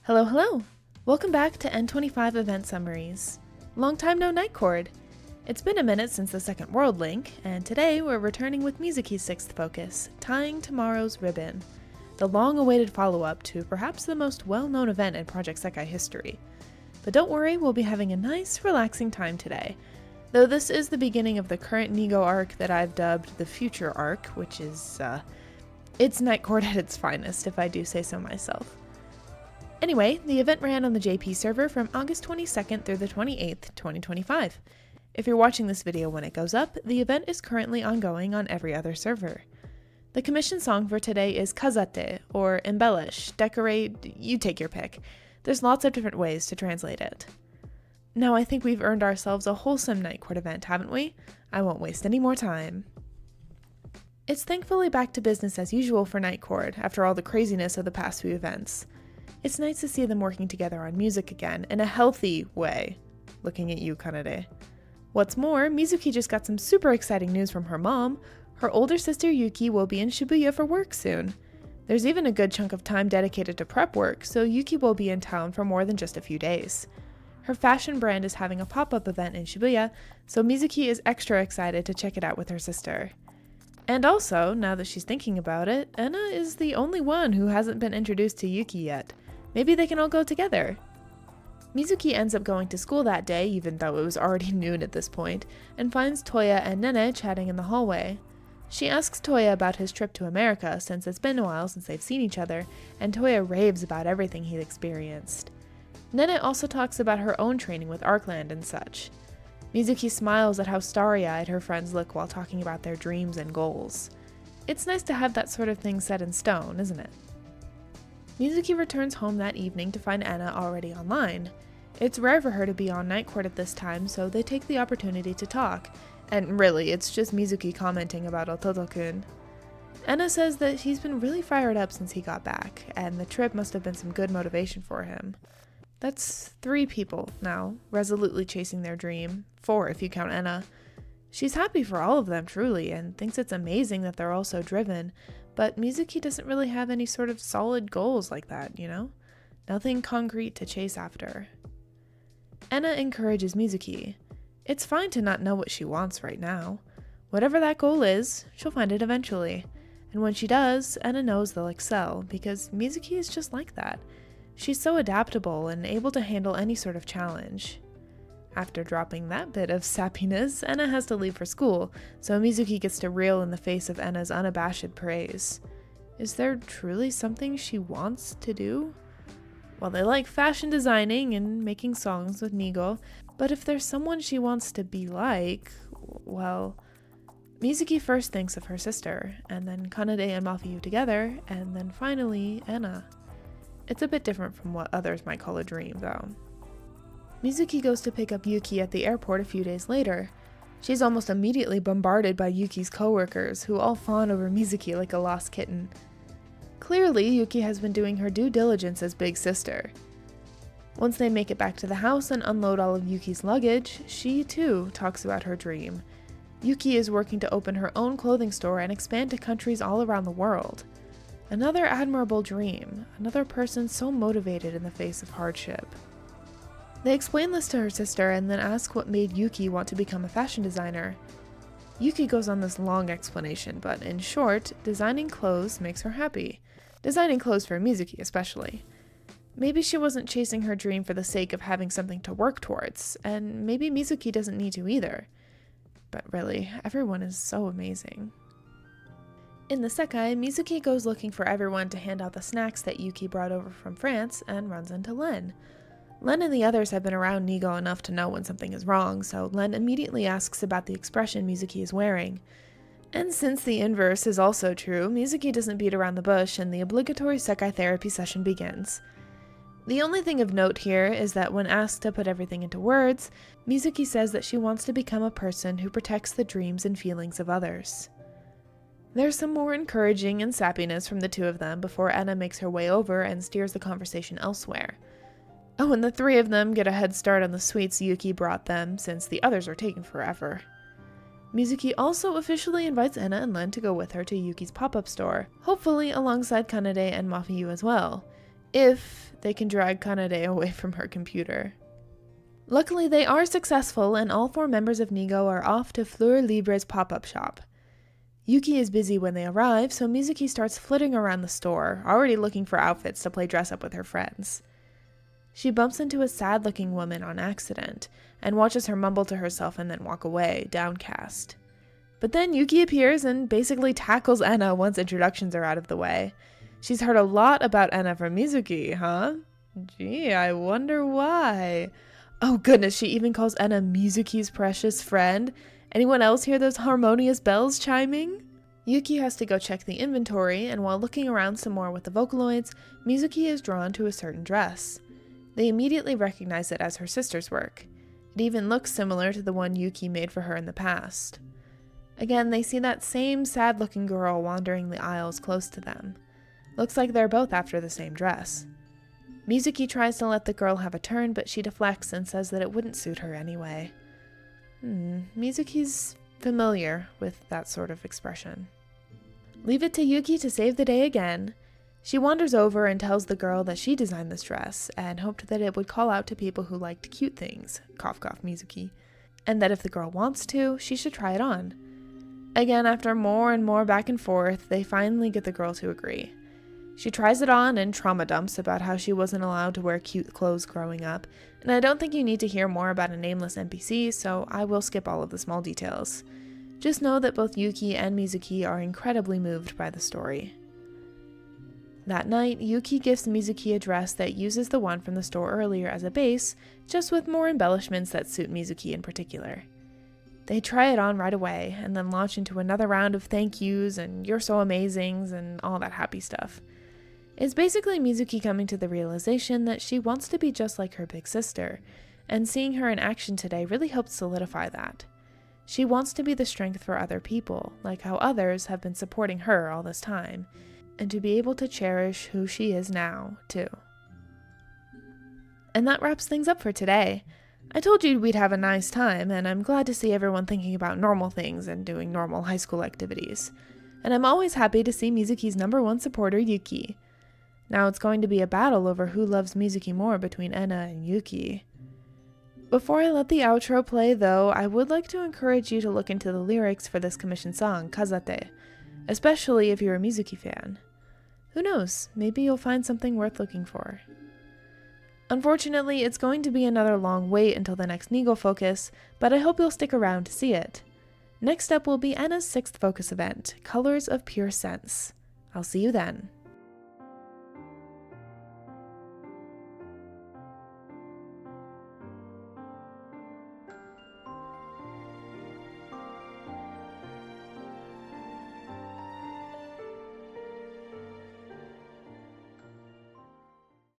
Hello, hello! Welcome back to N25 Event Summaries. Long time no night chord. It's been a minute since the Second World Link, and today we're returning with Mizuki's sixth focus, Tying Tomorrow's Ribbon, the long-awaited follow-up to perhaps the most well-known event in Project Sekai history. But don't worry, we'll be having a nice, relaxing time today. Though this is the beginning of the current Nigo arc that I've dubbed the Future arc, which is, it's night chord at its finest, if I do say so myself. Anyway, the event ran on the JP server from August 22nd through the 28th, 2025. If you're watching this video when it goes up, the event is currently ongoing on every other server. The commission song for today is kazatte, or embellish, decorate, you take your pick. There's lots of different ways to translate it. Now I think we've earned ourselves a wholesome night court event, haven't we? I won't waste any more time. It's thankfully back to business as usual for night court after all the craziness of the past few events. It's nice to see them working together on Musique again in a healthy way. Looking at you, Kanade. What's more, Mizuki just got some super exciting news from her mom. Her older sister Yuki will be in Shibuya for work soon. There's even a good chunk of time dedicated to prep work, so Yuki will be in town for more than just a few days. Her fashion brand is having a pop-up event in Shibuya, so Mizuki is extra excited to check it out with her sister. And also, now that she's thinking about it, Enna is the only one who hasn't been introduced to Yuki yet. Maybe they can all go together. Mizuki ends up going to school that day, even though it was already noon at this point, and finds Toya and Nene chatting in the hallway. She asks Toya about his trip to America, since it's been a while since they've seen each other, and Toya raves about everything he's experienced. Nene also talks about her own training with Arkland and such. Mizuki smiles at how starry-eyed her friends look while talking about their dreams and goals. It's nice to have that sort of thing set in stone, isn't it? Mizuki returns home that evening to find Enna already online. It's rare for her to be on night court at this time, so they take the opportunity to talk. And really, it's just Mizuki commenting about Ototo-kun. Enna says that he's been really fired up since he got back, and the trip must have been some good motivation for him. That's 3 people now, resolutely chasing their dream. 4 if you count Enna. She's happy for all of them, truly, and thinks it's amazing that they're all so driven, but Mizuki doesn't really have any sort of solid goals like that, you know? Nothing concrete to chase after. Enna encourages Mizuki. It's fine to not know what she wants right now. Whatever that goal is, she'll find it eventually. And when she does, Enna knows they'll excel, because Mizuki is just like that. She's so adaptable and able to handle any sort of challenge. After dropping that bit of sappiness, Enna has to leave for school, so Mizuki gets to reel in the face of Enna's unabashed praise. Is there truly something she wants to do? Well, they like fashion designing and making songs with Nigo, but if there's someone she wants to be like, well... Mizuki first thinks of her sister, and then Kanade and Mafuyu together, and then finally Enna. It's a bit different from what others might call a dream, though. Mizuki goes to pick up Yuki at the airport a few days later. She's almost immediately bombarded by Yuki's coworkers, who all fawn over Mizuki like a lost kitten. Clearly, Yuki has been doing her due diligence as big sister. Once they make it back to the house and unload all of Yuki's luggage, she, too, talks about her dream. Yuki is working to open her own clothing store and expand to countries all around the world. Another admirable dream, another person so motivated in the face of hardship. They explain this to her sister and then ask what made Yuki want to become a fashion designer. Yuki goes on this long explanation, but in short, designing clothes makes her happy. Designing clothes for Mizuki especially. Maybe she wasn't chasing her dream for the sake of having something to work towards, and maybe Mizuki doesn't need to either. But really, everyone is so amazing. In the Sekai, Mizuki goes looking for everyone to hand out the snacks that Yuki brought over from France and runs into Len. Len and the others have been around Nigo enough to know when something is wrong, so Len immediately asks about the expression Mizuki is wearing. And since the inverse is also true, Mizuki doesn't beat around the bush and the obligatory Sekai therapy session begins. The only thing of note here is that when asked to put everything into words, Mizuki says that she wants to become a person who protects the dreams and feelings of others. There's some more encouraging and sappiness from the two of them before Enna makes her way over and steers the conversation elsewhere. Oh, and the 3 of them get a head start on the sweets Yuki brought them, since the others are taking forever. Mizuki also officially invites Enna and Len to go with her to Yuki's pop-up store, hopefully alongside Kanade and Mafuyu as well. if they can drag Kanade away from her computer. Luckily, they are successful, and all 4 members of Nigo are off to Fleur Libre's pop-up shop. Yuki is busy when they arrive, so Mizuki starts flitting around the store, already looking for outfits to play dress-up with her friends. She bumps into a sad-looking woman on accident, and watches her mumble to herself and then walk away, downcast. But then Yuki appears and basically tackles Enna once introductions are out of the way. She's heard a lot about Enna from Mizuki, huh? Gee, I wonder why. Oh goodness, she even calls Enna Mizuki's precious friend. Anyone else hear those harmonious bells chiming? Yuki has to go check the inventory, and while looking around some more with the Vocaloids, Mizuki is drawn to a certain dress. They immediately recognize it as her sister's work. It even looks similar to the one Yuki made for her in the past. Again, they see that same sad-looking girl wandering the aisles close to them. Looks like they're both after the same dress. Mizuki tries to let the girl have a turn, but she deflects and says that it wouldn't suit her anyway. Mizuki's familiar with that sort of expression. Leave it to Yuki to save the day again. She wanders over and tells the girl that she designed this dress and hoped that it would call out to people who liked cute things, cough cough Mizuki, and that if the girl wants to, she should try it on. Again, after more and more back and forth, they finally get the girl to agree. She tries it on and trauma dumps about how she wasn't allowed to wear cute clothes growing up, and I don't think you need to hear more about a nameless NPC, so I will skip all of the small details. Just know that both Yuki and Mizuki are incredibly moved by the story. That night, Yuki gives Mizuki a dress that uses the one from the store earlier as a base, just with more embellishments that suit Mizuki in particular. They try it on right away, and then launch into another round of thank yous and you're so amazings and all that happy stuff. It's basically Mizuki coming to the realization that she wants to be just like her big sister, and seeing her in action today really helped solidify that. She wants to be the strength for other people, like how others have been supporting her all this time, and to be able to cherish who she is now, too. And that wraps things up for today. I told you we'd have a nice time, and I'm glad to see everyone thinking about normal things and doing normal high school activities. And I'm always happy to see Mizuki's #1 supporter, Yuki. Now it's going to be a battle over who loves Mizuki more between Enna and Yuki. Before I let the outro play, though, I would like to encourage you to look into the lyrics for this commissioned song, Kazatte, especially if you're a Mizuki fan. Who knows, maybe you'll find something worth looking for. Unfortunately, it's going to be another long wait until the next Nigo focus, but I hope you'll stick around to see it. Next up will be Enna's 6th focus event, Colors of Pure Sense. I'll see you then.